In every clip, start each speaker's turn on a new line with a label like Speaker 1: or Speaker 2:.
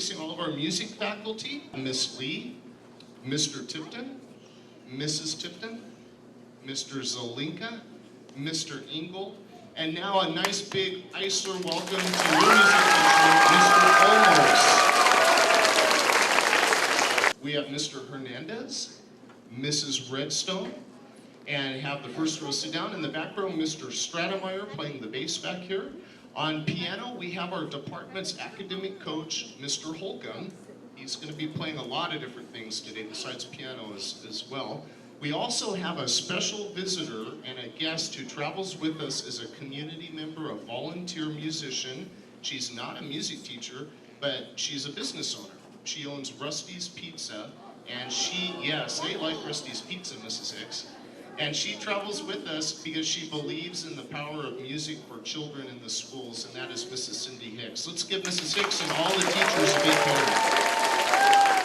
Speaker 1: introducing all of our music faculty, Miss Lee, Mr. Tipton, Mrs. Tipton, Mr. Zelinka, Mr. Engel, and now a nice big Eisler welcome to your music teacher, Mr. Olmos. We have Mr. Hernandez, Mrs. Redstone, and have the first row sit down. In the back row, Mr. Stratemeyer playing the bass back here. On piano, we have our department's academic coach, Mr. Holcomb. He's going to be playing a lot of different things today besides piano as well. We also have a special visitor and a guest who travels with us as a community member, a volunteer musician. She's not a music teacher, but she's a business owner. She owns Rusty's Pizza, and yes, they like Rusty's Pizza, Mrs. Hicks. And she travels with us because she believes in the power of music for children in the schools, and that is Mrs. Cindy Hicks. Let's give Mrs. Hicks and all the teachers a big hand.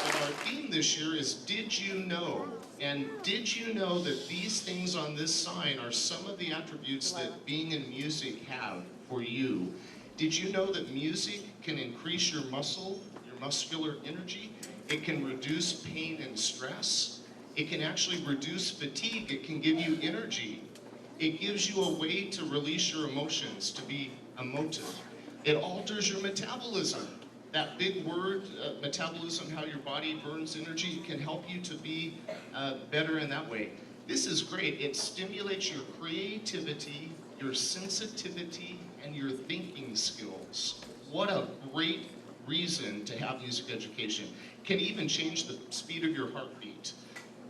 Speaker 1: But our theme this year is Did You Know? And did you know that these things on this sign are some of the attributes that being in music have for you? Did you know that music can increase your muscular energy? It can reduce pain and stress. It can actually reduce fatigue. It can give you energy. It gives you a way to release your emotions, to be emotive. It alters your metabolism. That big word, metabolism, how your body burns energy, can help you to be better in that way. This is great. It stimulates your creativity, your sensitivity, and your thinking skills. What a great reason to have music education. Can even change the speed of your heartbeat.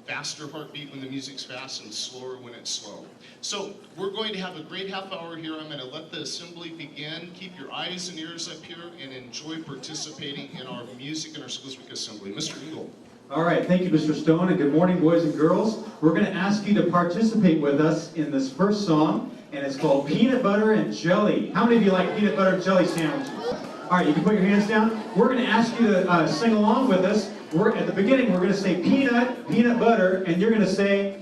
Speaker 1: Faster heartbeat when the music's fast and slower when it's slow. So we're going to have a great half hour here. I'm going to let the assembly begin. Keep your eyes and ears up here and enjoy participating in our Music in Our Schools Week Assembly. Mr. Engel.
Speaker 2: All right, thank you, Mr. Stone, and good morning, boys and girls. We're going to ask you to participate with us in this first song, and it's called Peanut Butter and Jelly. How many of you like peanut butter and jelly sandwiches? All right, you can put your hands down. We're going to ask you to sing along with us. At the beginning, we're going to say peanut, peanut butter, and you're going to say,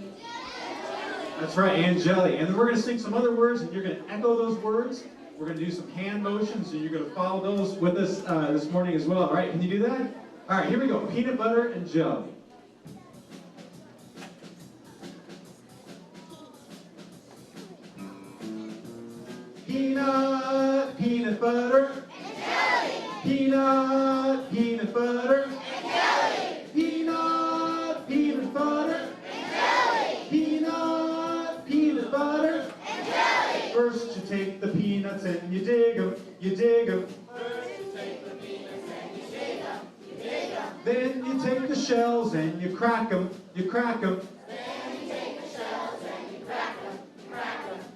Speaker 2: that's right, and jelly. And then we're going to sing some other words, and you're going to echo those words. We're going to do some hand motions, and you're going to follow those with us this morning as well. All right, can you do that? All right, here we go. Peanut butter and jelly. Peanut, peanut butter, and jelly. Peanut, peanut butter, and jelly. Peanut, peanut butter, and jelly. Peanut, peanut butter, and jelly. First you take the peanuts and you dig them, you dig them. First you take the peanuts and you dig them, you dig them. Then you take the shells and you crack them, you crack them.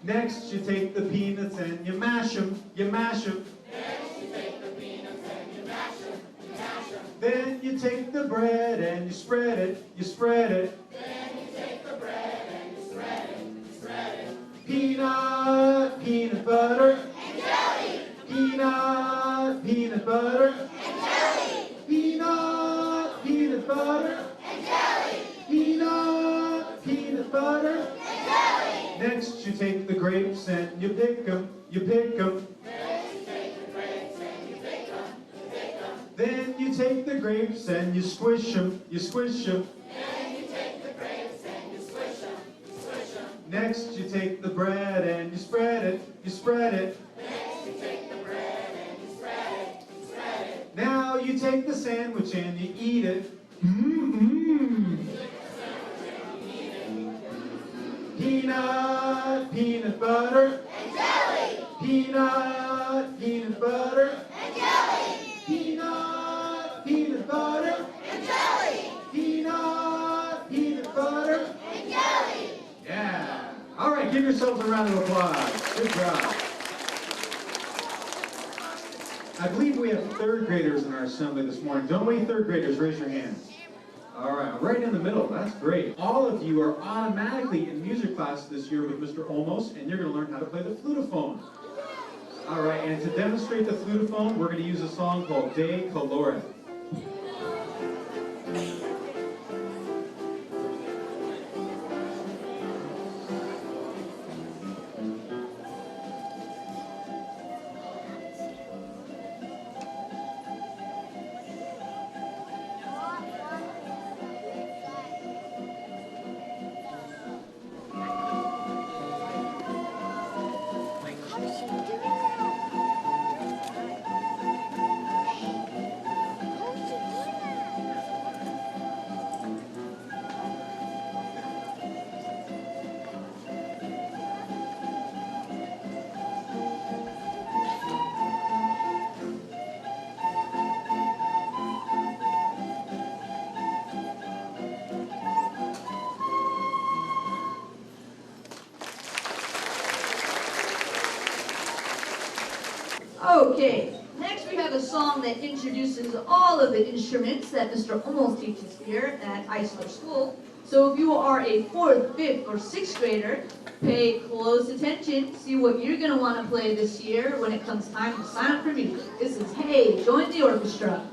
Speaker 2: Next, you take the peanuts and you mash them, you mash them. Next, you take the peanuts and you mash them, you mash them. Then you take the bread and you spread it, you spread it. Then you take the bread and you spread it, you spread it. Peanut, peanut butter, and jelly. Peanut, peanut butter, and jelly. Peanut, peanut butter, and jelly. Peanut, peanut butter, and jelly. Next, you take the grapes and you pick them, you pick them. Next, you take the grapes and you pick them, you pick them. Then you take the grapes and you squish them, you squish them. Then you take the grapes and you squish them, you squish them. Next, you take the bread and you spread it, you spread it. Next, you take the bread and you spread it, you spread it. Now you take the sandwich and you eat it. Peanut, peanut butter, and jelly. Peanut, peanut butter, and jelly. Peanut, peanut butter, and jelly. Peanut, peanut butter, and jelly. Yeah. All right, give yourselves a round of applause. Good job. I believe we have third graders in our assembly this morning. Don't we? Third graders, raise your hands. All right, right in the middle. That's great. All of you are automatically in music class this year with Mr. Olmos, and you're going to learn how to play the flutophone. All right, and to demonstrate the flutophone, we're going to use a song called De Colore.
Speaker 3: Okay, next we have a song that introduces all of the instruments that Mr. Olmos teaches here at Eisler School. So if you are a 4th, 5th, or 6th grader, pay close attention, see what you're going to want to play this year when it comes time to sign up for music. This is Hey, Join the Orchestra.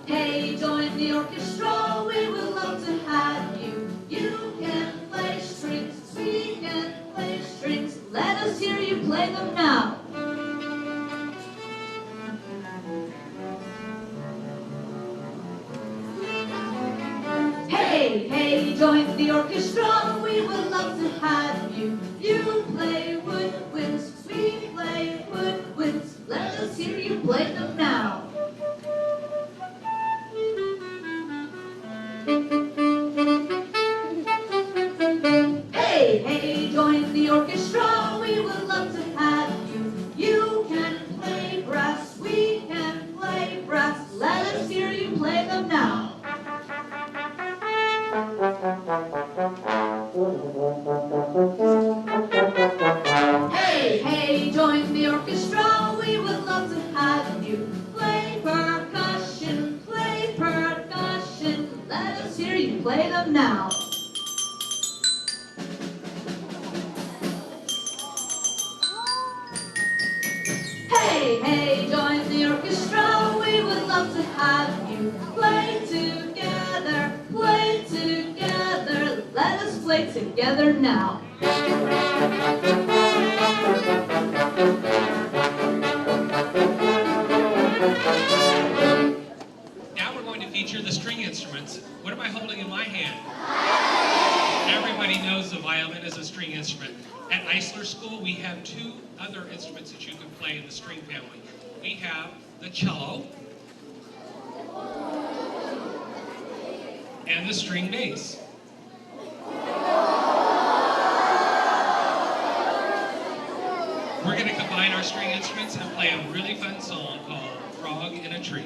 Speaker 3: Hey, join the orchestra, we would love to have you. You can play strings, we can play strings. Let us hear you play them now. Hey, hey, join the orchestra, we would love to have you. You play woodwinds, we play woodwinds. Let us hear you play them now. Hey, hey, join the orchestra, we would love to have you. You can play brass, we can play brass. Let us hear you play them now. Hey, hey, join the orchestra, we would love to have you. Play percussion, play percussion. Let us hear you play them now. Hey, hey, join the orchestra, we would love to have you. Play together, play together. Let us play together now.
Speaker 4: Now we're going to feature the string instruments. What am I holding in my hand? Everybody knows the violin is a string instrument. At Eisler School, we have 2 other instruments that you can play in the string family. We have the cello and the string bass. We're going to combine our string instruments and play a really fun song called Frog in a Tree.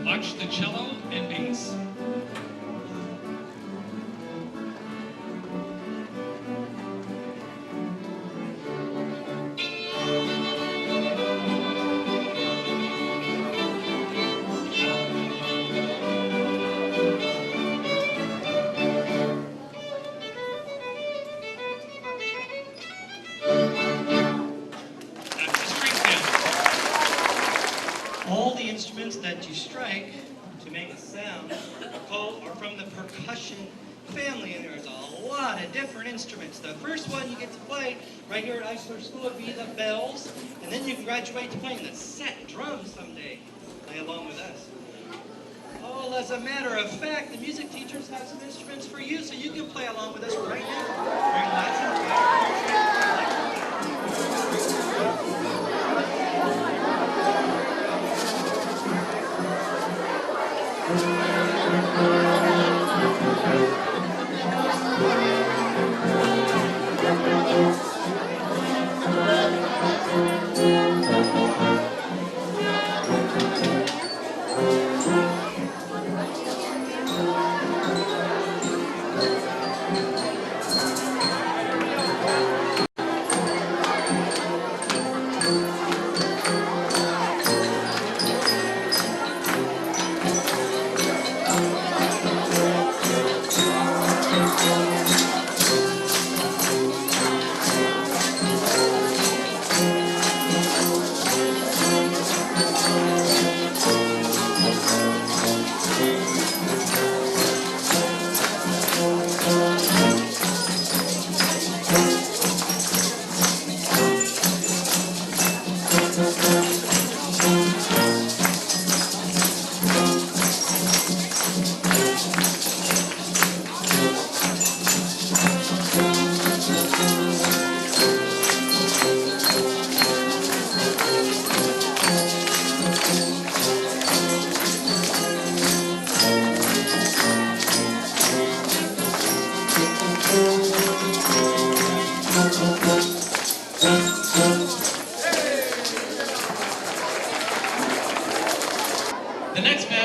Speaker 4: Watch the cello and bass. That's the string family.
Speaker 5: All the instruments that you strike to make a sound are from the percussion family, and there's a lot of different instruments. The first one you get to play right here at Eisler School would be the bells, and then you can graduate to playing the set drums someday. Play along with us. Oh, as a matter of fact, the music teachers have some instruments for you, so you can play along with us right now. Bring lots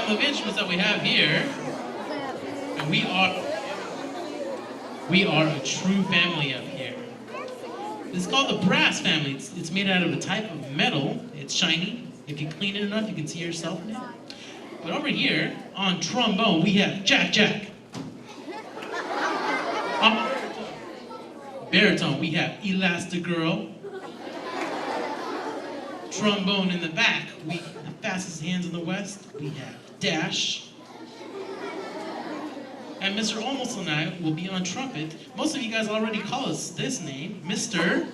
Speaker 6: of instruments that we have here, and we are a true family up here. It's called the brass family. It's made out of a type of metal. It's shiny. If you clean it enough, you can see yourself in it. But over here, on trombone, we have Jack. On baritone, we have Elastigirl. Trombone in the back, the fastest hands in the West, we have Dash. And Mr. Olmos and I will be on trumpet. Most of you guys already call us this name, Mr.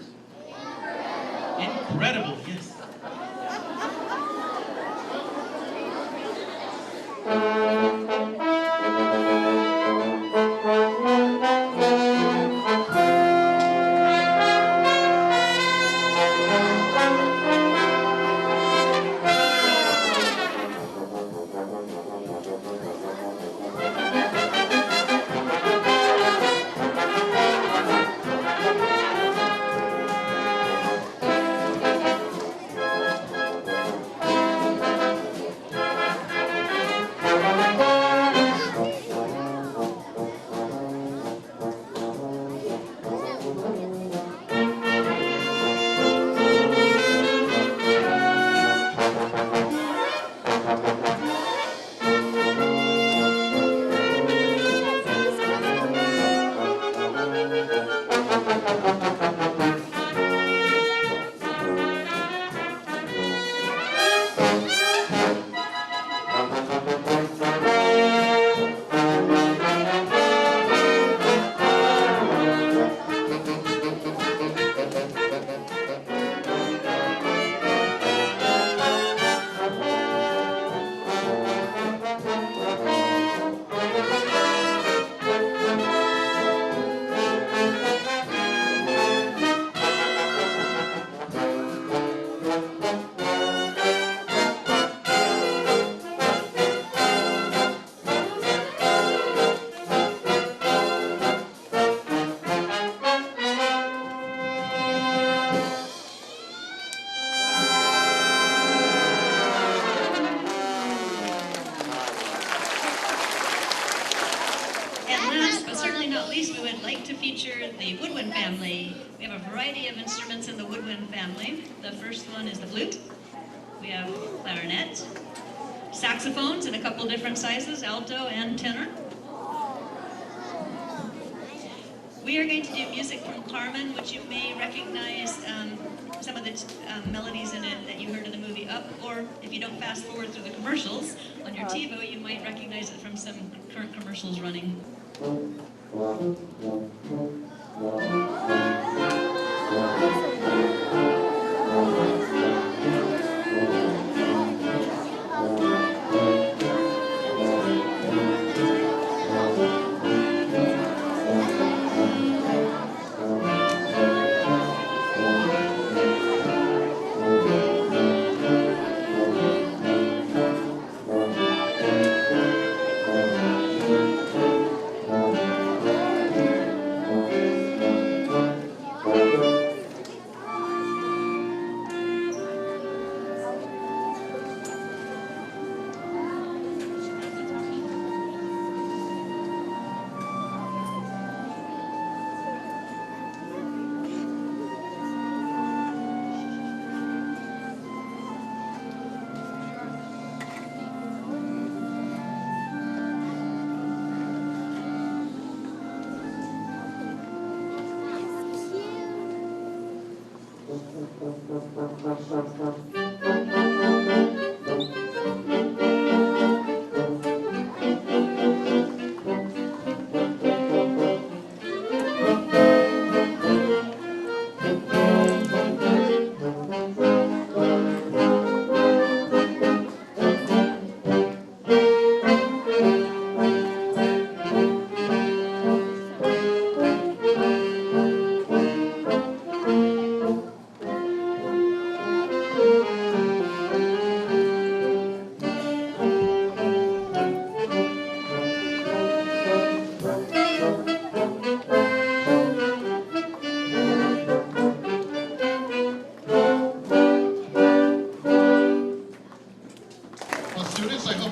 Speaker 6: Incredible, yes.
Speaker 7: The woodwind family. We have a variety of instruments in the woodwind family. The first one is the flute. We have clarinet, saxophones in a couple different sizes, alto and tenor. We are going to do music from Carmen, which you may recognize some of the melodies in it that you heard in the movie Up, or if you don't fast forward through the commercials on your TiVo, you might recognize it from some current commercials running.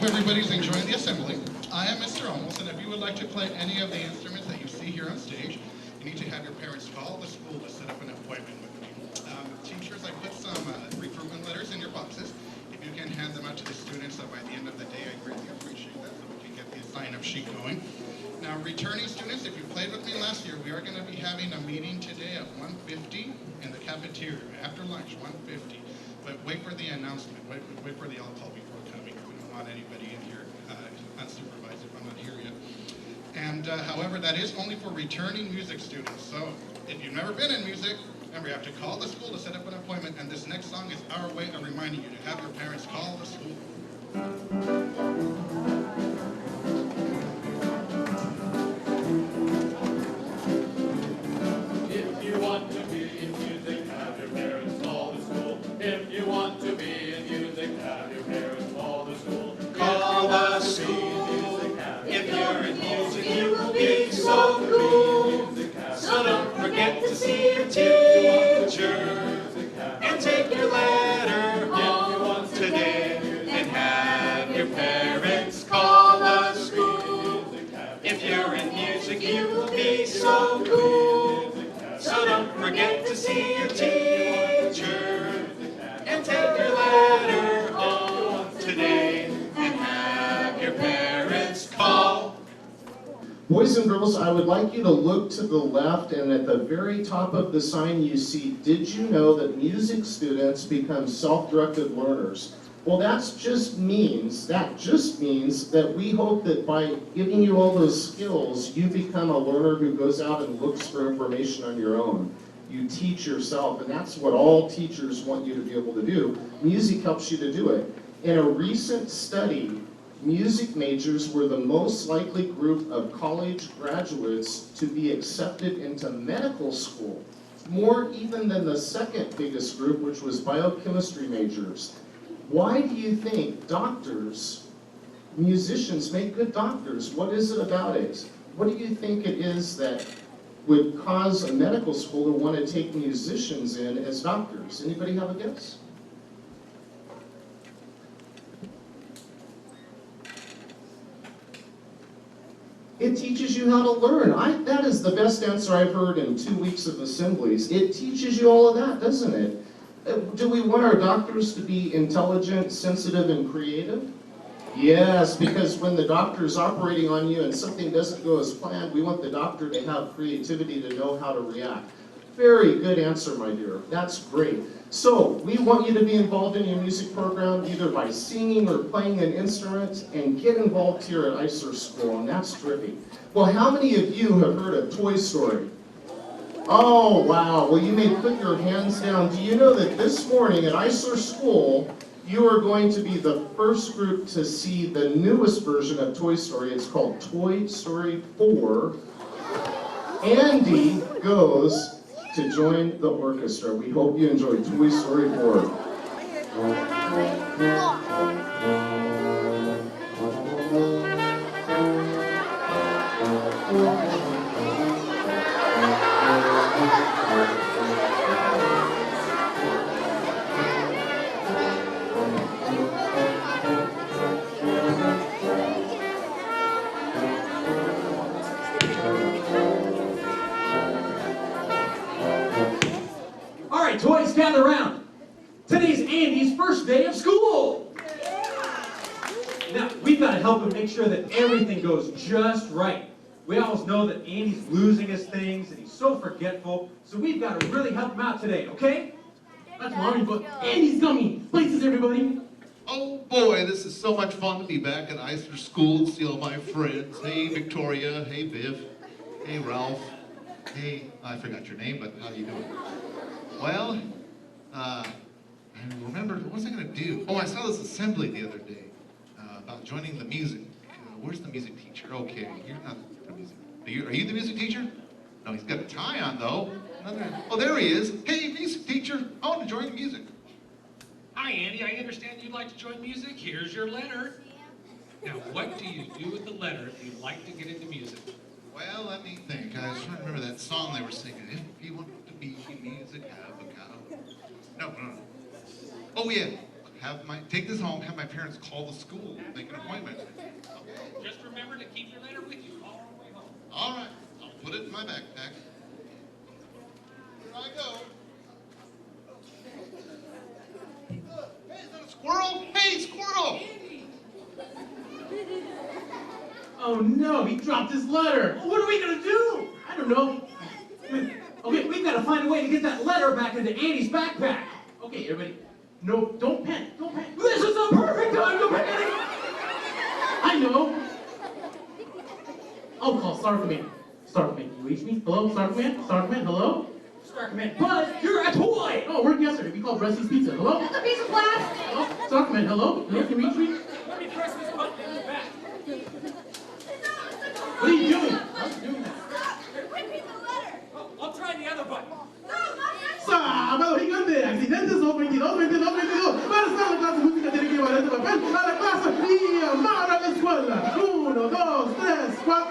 Speaker 8: everybody's enjoying the assembly. I am Mr. Olmos, and if you would like to play any of the instruments that you see here on stage, you need to have your parents call the school to set up an appointment with me. Teachers, I put some recruitment letters in your boxes. If you can hand them out to the students by the end of the day, I greatly appreciate that, so we can get the sign-up sheet going. Now, returning students, if you played with me last year, we are going to be having a meeting today at 1:50 in the cafeteria, after lunch, 1:50. But wait for the announcement, wait for the alcohol before coming. We don't want anybody in here unsupervised if I'm not here yet. And however, that is only for returning music students. So if you've never been in music, remember you have to call the school to set up an appointment, and this next song is our way of reminding you to have your parents call the school.
Speaker 9: If you want to be in music, have your parents call the school. If you want to be in music, have your parents call the school.
Speaker 2: Call the school. If you're in music, you will be so cool. So don't forget to see your teacher and take your letter home today and have your parents call the school. If you're in music, you will be so cool. So don't forget to see your teacher and take your letter home today and have your parents call.
Speaker 1: Boys and girls, I would like you to look to the left, and at the very top of the sign you see, did you know that music students become self-directed learners? Well, that just means that we hope that by giving you all those skills, you become a learner who goes out and looks for information on your own. You teach yourself, and that's what all teachers want you to be able to do. Music helps you to do it. In a recent study, music majors were the most likely group of college graduates to be accepted into medical school, more even than the second biggest group, which was biochemistry majors. Why do you think musicians make good doctors? What is it about it? What do you think it is that would cause a medical school to want to take musicians in as doctors? Anybody have a guess? It teaches you how to learn. That is the best answer I've heard in 2 weeks of assemblies. It teaches you all of that, doesn't it? Do we want our doctors to be intelligent, sensitive, and creative? Yes, because when the doctor's operating on you and something doesn't go as planned, we want the doctor to have creativity to know how to react. Very good answer, my dear. That's great. So, we want you to be involved in your music program either by singing or playing an instrument, and get involved here at Eisler School, and that's terrific. Well, how many of you have heard of Toy Story? Oh, wow. Well, you may put your hands down. Do you know that this morning at Eisler School, you are going to be the first group to see the newest version of Toy Story. It's called Toy Story 4. Andy goes to join the orchestra. We hope you enjoy Toy Story 4.
Speaker 2: All right, toys, gather around. Today's Andy's first day of school. Now, we've got to help him make sure that everything goes just right. We always know that Andy's losing his things and he's so forgetful, so we've got to really help him out today, okay?
Speaker 6: That's Mommy, but Andy's coming. Places, everybody.
Speaker 10: Oh boy, this is so much fun to be back at Eisler School and see all my friends. Hey Victoria, hey Viv, hey Ralph, hey, I forgot your name, but how you doing? Well, I remember, what was I gonna do? Oh, I saw this assembly the other day about joining the music. Where's the music teacher? Okay, you're not the music. Are you the music teacher? No, he's got a tie on though. Oh, there he is. Hey, music teacher, I want to join the music.
Speaker 4: Hi, Andy. I understand you'd like to join music. Here's your letter. Now, what do you do with the letter if you'd like to get into music?
Speaker 10: Well, let me think. I was trying to remember that song they were singing. If you want to be in music, have a cow. No. Oh, yeah. take this home, have my parents call the school, make an appointment.
Speaker 4: Just remember to keep your letter with you all the way home.
Speaker 10: All right, I'll put it in my backpack. Here I go. Hey, is that a squirrel? Hey, squirrel!
Speaker 6: Oh no, he dropped his letter. What are we gonna do? I don't know.
Speaker 2: Okay, we've got to find a way to get that letter back into Andy's backpack.
Speaker 6: Okay, everybody. No, don't panic. Don't panic.
Speaker 2: This is the perfect time to panic!
Speaker 6: I know. I'll call Starkman. Starkman, you reach me? Hello, Starkman? Starkman, hello?
Speaker 2: Starkman, but you're a toy!
Speaker 6: Oh, worked yesterday. We called Rusty's Pizza. Hello?
Speaker 3: That's a piece of plastic.
Speaker 6: Hello? Starkman, hello? Hello, can you reach me?
Speaker 9: Let me press this button in the back.
Speaker 6: What are you doing? How's you doing that?
Speaker 9: Oh, I'll try the other button.
Speaker 6: Sábado gigante, accidentes 222, 22, 22. Para estar en la clase de música tiene que llevar este papel a la clase y amar a la escuela. 1, 2, 3, 4.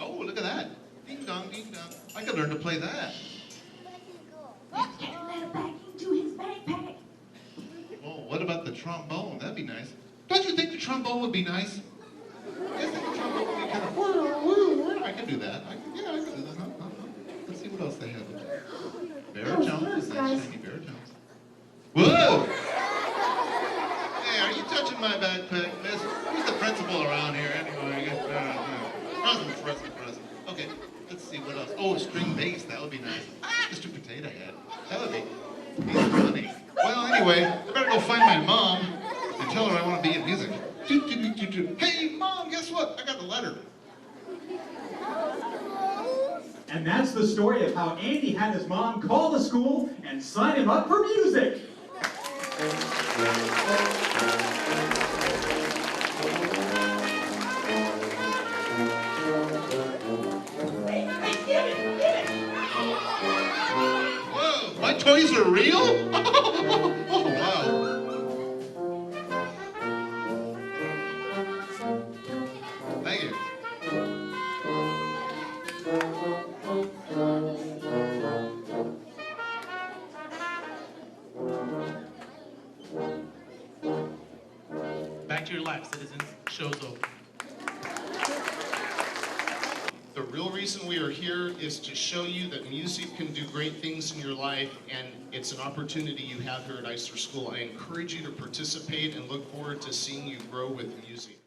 Speaker 10: Oh, look at that. Ding dong, ding dong. I could learn to play that.
Speaker 3: Let's get a letter back into his backpack.
Speaker 10: Oh, what about the trombone? That'd be nice. Don't you think the trombone would be nice? I think the trombone would be kind of I could do that. I could do that. Let's see what else they have. Baritones. Nice shiny baritones. Whoa! Hey, are you touching my backpack, miss? Who's the principal around here anyway? Present. Okay, let's see what else. Oh, string bass. That would be nice. Mr. Potato Head. That would be funny. Well, anyway, I better go find my mom and tell her I want to be in music. Hey, Mom, guess what? I got the letter.
Speaker 2: And that's the story of how Andy had his mom call the school and sign him up for music.
Speaker 10: Whoa, my toys are real? Oh, wow. Thank you.
Speaker 6: Back to your life, citizens. Show's over.
Speaker 1: The real reason we are here is to show you that music can do great things in your life, and it's an opportunity you have here at Eisler School. I encourage you to participate and look forward to seeing you grow with music.